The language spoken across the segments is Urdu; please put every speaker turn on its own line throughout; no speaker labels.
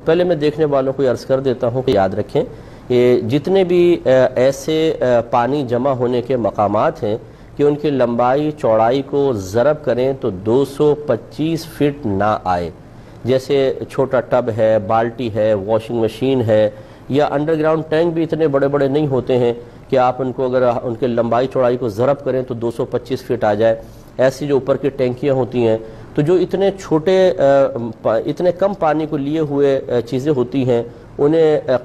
پہلے میں دیکھنے والوں کو عرض کر دیتا ہوں کہ یاد رکھیں کہ جتنے بھی ایسے پانی جمع ہونے کے مقامات ہیں کہ ان کی لمبائی چوڑائی کو ضرب کریں تو 225 فٹ نہ آئے، جیسے چھوٹا ٹب ہے، بالٹی ہے، واشنگ مشین ہے، یا انڈر گراؤنڈ ٹینک بھی اتنے بڑے بڑے نہیں ہوتے ہیں کہ آپ ان کو اگر ان کے لمبائی چوڑائی کو ضرب کریں تو 225 فٹ آ جائے۔ ایسی جو اوپر کی ٹینکیاں ہوتی ہیں تو جو اتنے چھوٹے اتنے کم پانی کو لیے ہوئے چیزیں ہوتی ہیں انہیں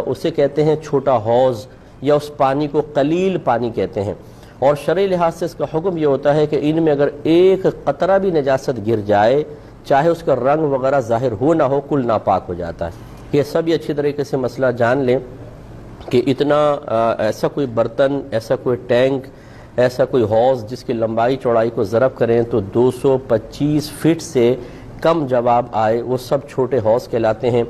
اسے کہتے ہیں چھوٹا حوض، یا اس پانی کو قلیل پانی کہتے ہیں۔ اور شرعی لحاظ سے اس کا حکم یہ ہوتا ہے کہ ان میں اگر ایک قطرہ بھی نجاست گر جائے، چاہے اس کا رنگ وغیرہ ظاہر ہو نہ ہو، کل ناپاک ہو جاتا ہے۔ یہ سب یہ اچھی طریقے سے مسئلہ جان لیں کہ اتنا ایسا کوئی برتن، ایسا کوئی ٹینک، ایسا کوئی حوض جس کی لمبائی چوڑائی کو ضرب کریں تو 225 فٹ سے کم جواب آئے، وہ سب چھوٹے حوض کہلاتے ہیں۔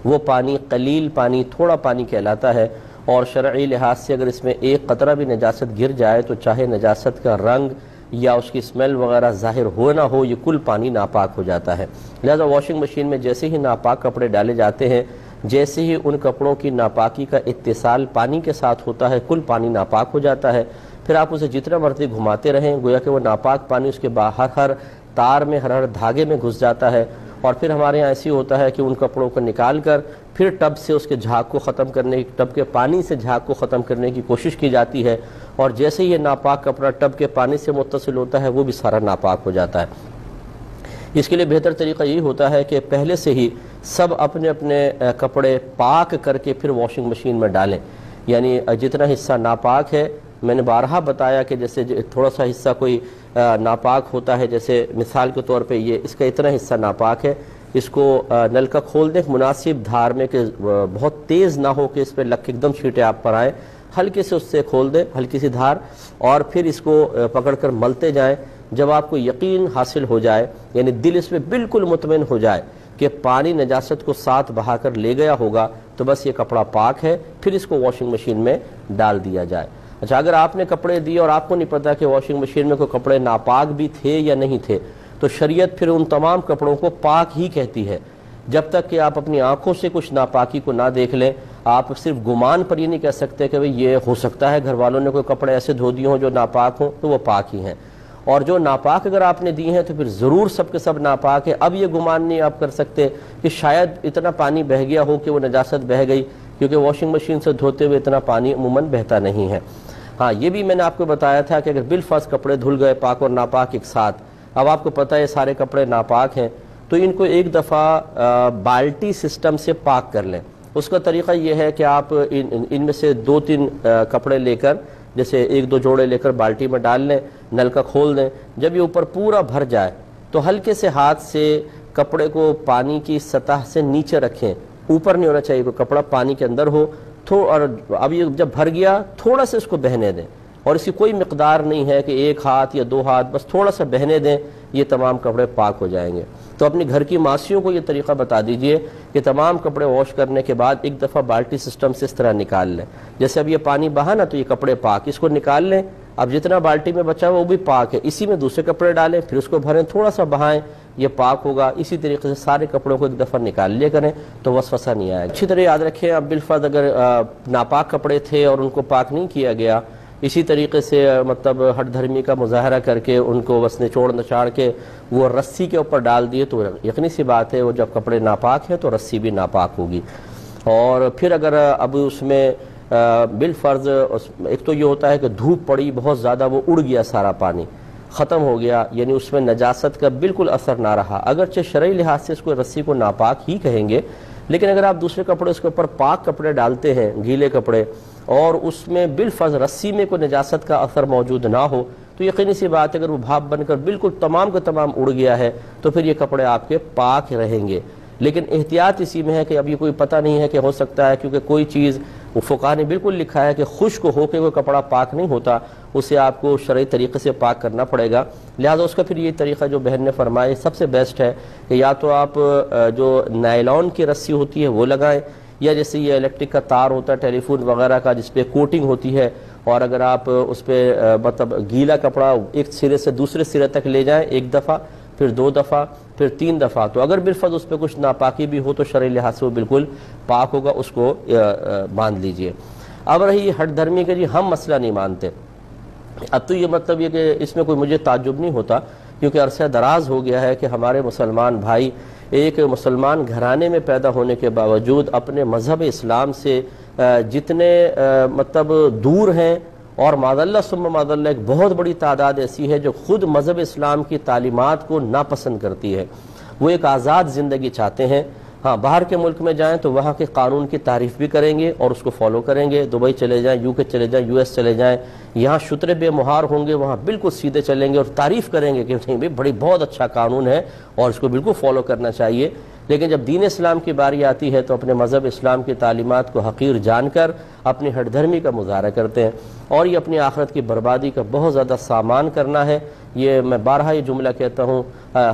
وہ پانی قلیل پانی، تھوڑا پانی کہلاتا ہے، اور شرعی لحاظ سے اگر اس میں ایک قطرہ بھی نجاست گر جائے تو چاہے نجاست کا رنگ یا اس کی اسمیل وغیرہ ظاہر ہو نہ ہو، یہ کل پانی ناپاک ہو جاتا ہے۔ لہذا واشنگ مشین میں جیسے ہی ناپاک کپڑے ڈالے جاتے ہیں، جیسے ہی ان کپڑوں کی ناپاکی کا اتصال پانی کے ساتھ ہوتا ہے، کل پانی ناپاک ہو جاتا ہے۔ پھر آپ اسے جتنا مرتبہ گھماتے رہیں گویا کہ وہ ناپاک پانی اس کے باہر ہر تار میں، ہر دھاگے میں گھس جاتا ہے، اور پھر ہمارے یہاں ایسی ہوتا ہے کہ ان کپڑوں کو نکال کر پھر ٹب سے اس کے جھاگ کو ختم کرنے، ٹب کے پانی سے جھاگ کو ختم کرنے کی کوشش کی جاتی ہے، اور جیسے ہی یہ ناپاک کپڑا ٹب کے پانی سے متصل ہوتا ہے وہ بھی سارا ناپاک ہو جاتا ہے۔ اس کے لیے بہتر طریقہ یہی ہوتا ہے کہ پہلے سے ہی سب اپنے اپنے کپڑے پاک کر کے پھر واشنگ مشین میں ڈالیں، یعنی جتنا حصہ ناپاک ہے، میں نے بارہا بتایا کہ جیسے تھوڑا سا حصہ کوئی ناپاک ہوتا ہے، جیسے مثال کے طور پہ یہ اس کا اتنا حصہ ناپاک ہے، اس کو نل کا کھول دیں مناسب دھار میں کہ بہت تیز نہ ہو کہ اس پہ لگ ایک دم چھینٹے آپ پر آئیں، ہلکے سے اس سے کھول دیں، ہلکی سی دھار، اور پھر اس کو پکڑ کر ملتے جائیں۔ جب آپ کو یقین حاصل ہو جائے، یعنی دل اس میں بالکل مطمئن ہو جائے کہ پانی نجاست کو ساتھ بہا کر لے گیا ہوگا، تو بس یہ کپڑا پاک ہے، پھر اس کو واشنگ مشین میں ڈال دیا جائے۔ اچھا، اگر آپ نے کپڑے دیے اور آپ کو نہیں پتا کہ واشنگ مشین میں کوئی کپڑے ناپاک بھی تھے یا نہیں تھے، تو شریعت پھر ان تمام کپڑوں کو پاک ہی کہتی ہے، جب تک کہ آپ اپنی آنکھوں سے کچھ ناپاکی کو نہ دیکھ لیں۔ آپ صرف گمان پر یہ نہیں کہہ سکتے کہ یہ ہو سکتا ہے گھر والوں نے کوئی کپڑے ایسے دھو دیے ہوں جو ناپاک ہوں، تو وہ پاک ہی ہیں، اور جو ناپاک اگر آپ نے دی ہیں تو پھر ضرور سب کے سب ناپاک ہے۔ اب یہ گمان نہیں آپ کر سکتے کہ شاید اتنا پانی بہہ گیا ہو کہ وہ نجاست بہہ گئی، کیونکہ واشنگ مشین سے دھوتے ہوئے اتنا پانی عموماً بہتا نہیں ہے۔ ہاں، یہ بھی میں نے آپ کو بتایا تھا کہ اگر بالفرض کپڑے دھل گئے پاک اور ناپاک ایک ساتھ، اب آپ کو پتہ ہے سارے کپڑے ناپاک ہیں، تو ان کو ایک دفعہ بالٹی سسٹم سے پاک کر لیں۔ اس کا طریقہ یہ ہے کہ آپ ان میں سے 2-3 کپڑے لے کر، جیسے 1-2 جوڑے لے کر بالٹی میں ڈال لیں، نل کا کھول دیں، جب یہ اوپر پورا بھر جائے تو ہلکے سے ہاتھ سے کپڑے کو پانی کی سطح سے نیچے رکھیں، اوپر نہیں ہونا چاہیے، کوئی کپڑا پانی کے اندر ہو، اور اب یہ جب بھر گیا تھوڑا سا اس کو بہنے دیں، اور اس کی کوئی مقدار نہیں ہے کہ 1 ہاتھ یا 2 ہاتھ، بس تھوڑا سا بہنے دیں، یہ تمام کپڑے پاک ہو جائیں گے۔ تو اپنی گھر کی ماسیوں کو یہ طریقہ بتا دیجئے کہ تمام کپڑے واش کرنے کے بعد ایک دفعہ بالٹی سسٹم سے اس طرح نکال لیں، جیسے اب یہ پانی بہا نا تو یہ کپڑے پاک، اس کو نکال لیں، اب جتنا بالٹی میں بچا وہ بھی پاک ہے، اسی میں دوسرے کپڑے ڈالیں، پھر اس کو بھریں، تھوڑا سا بہائیں، یہ پاک ہوگا۔ اسی طریقے سے سارے کپڑوں کو ایک دفعہ نکال لیا کریں تو وسوسہ نہیں آئے گا۔ اچھی طرح یاد رکھیں، اب بالفرض اگر ناپاک کپڑے تھے اور ان کو پاک نہیں کیا گیا، اسی طریقے سے مطلب ہٹ دھرمی کا مظاہرہ کر کے ان کو بس نچوڑ نچاڑ کے وہ رسی کے اوپر ڈال دیے، تو یقینی سی بات ہے وہ جب کپڑے ناپاک ہیں تو رسی بھی ناپاک ہوگی۔ اور پھر اگر اب اس میں بالفرض ایک تو یہ ہوتا ہے کہ دھوپ پڑی بہت زیادہ، وہ اڑ گیا سارا پانی، ختم ہو گیا، یعنی اس میں نجاست کا بالکل اثر نہ رہا، اگرچہ شرعی لحاظ سے اس کو رسی کو ناپاک ہی کہیں گے، لیکن اگر آپ دوسرے کپڑے اس کے اوپر پاک کپڑے ڈالتے ہیں، گیلے کپڑے، اور اس میں بالفرض رسی میں کوئی نجاست کا اثر موجود نہ ہو، تو یقینی سی بات ہے اگر وہ بھاپ بن کر بالکل تمام کا تمام اڑ گیا ہے تو پھر یہ کپڑے آپ کے پاک رہیں گے۔ لیکن احتیاط اسی میں ہے کہ اب یہ کوئی پتہ نہیں ہے کہ ہو سکتا ہے، کیونکہ کوئی چیز وہ فقہ نے بالکل لکھا ہے کہ خشک ہو کے کوئی کپڑا پاک نہیں ہوتا، اسے آپ کو شرعی طریقے سے پاک کرنا پڑے گا۔ لہذا اس کا پھر یہ طریقہ جو بہن نے فرمائے سب سے بیسٹ ہے کہ یا تو آپ جو نائلون کی رسی ہوتی ہے وہ لگائیں، یا جیسے یہ الیکٹرک کا تار ہوتا ہے ٹیلی فون وغیرہ کا جس پہ کوٹنگ ہوتی ہے، اور اگر آپ اس پہ مطلب گیلا کپڑا ایک سرے سے دوسرے سرے تک لے جائیں، 1 دفعہ، پھر 2 دفعہ، پھر 3 دفعہ، تو اگر بالفرض اس پہ کچھ ناپاکی بھی ہو تو شرعی لحاظ سے وہ بالکل پاک ہوگا، اس کو باندھ لیجئے۔ اب رہی ہٹ دھرمی کے، جی ہم مسئلہ نہیں مانتے، اب تو یہ مطلب یہ کہ اس میں کوئی مجھے تعجب نہیں ہوتا، کیونکہ عرصہ دراز ہو گیا ہے کہ ہمارے مسلمان بھائی ایک مسلمان گھرانے میں پیدا ہونے کے باوجود اپنے مذہب اسلام سے جتنے مطلب دور ہیں، اور معذاللہ ثم معذاللہ ایک بہت بڑی تعداد ایسی ہے جو خود مذہب اسلام کی تعلیمات کو ناپسند کرتی ہے، وہ ایک آزاد زندگی چاہتے ہیں۔ ہاں باہر کے ملک میں جائیں تو وہاں کے قانون کی تعریف بھی کریں گے اور اس کو فالو کریں گے، دبئی چلے جائیں، یو کے چلے جائیں، یو ایس چلے جائیں، یہاں شترے بے مہار ہوں گے، وہاں بالکل سیدھے چلیں گے اور تعریف کریں گے کہ نہیں بھئی بہت اچھا قانون ہے اور اس کو بالکل فالو کرنا چاہیے۔ لیکن جب دین اسلام کی باری آتی ہے تو اپنے مذہب اسلام کی تعلیمات کو حقیر جان کر اپنی ہٹ دھرمی کا مظاہرہ کرتے ہیں، اور یہ اپنی آخرت کی بربادی کا بہت زیادہ سامان کرنا ہے۔ یہ میں بارہا یہ جملہ کہتا ہوں،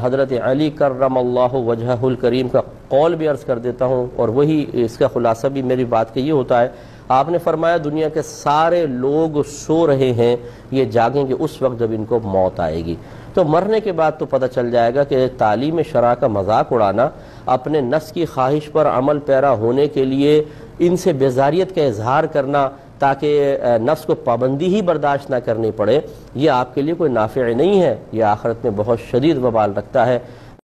حضرت علی کرم اللہ وجہہ الکریم کا قول بھی عرض کر دیتا ہوں، اور وہی اس کا خلاصہ بھی میری بات کا یہ ہوتا ہے۔ آپ نے فرمایا دنیا کے سارے لوگ سو رہے ہیں، یہ جاگیں گے اس وقت جب ان کو موت آئے گی۔ تو مرنے کے بعد تو پتہ چل جائے گا کہ تعلیم شرع کا مذاق اڑانا، اپنے نفس کی خواہش پر عمل پیرا ہونے کے لیے ان سے بیزاریت کا اظہار کرنا تاکہ نفس کو پابندی ہی برداشت نہ کرنی پڑے، یہ آپ کے لیے کوئی نافع نہیں ہے، یہ آخرت میں بہت شدید وبال رکھتا ہے۔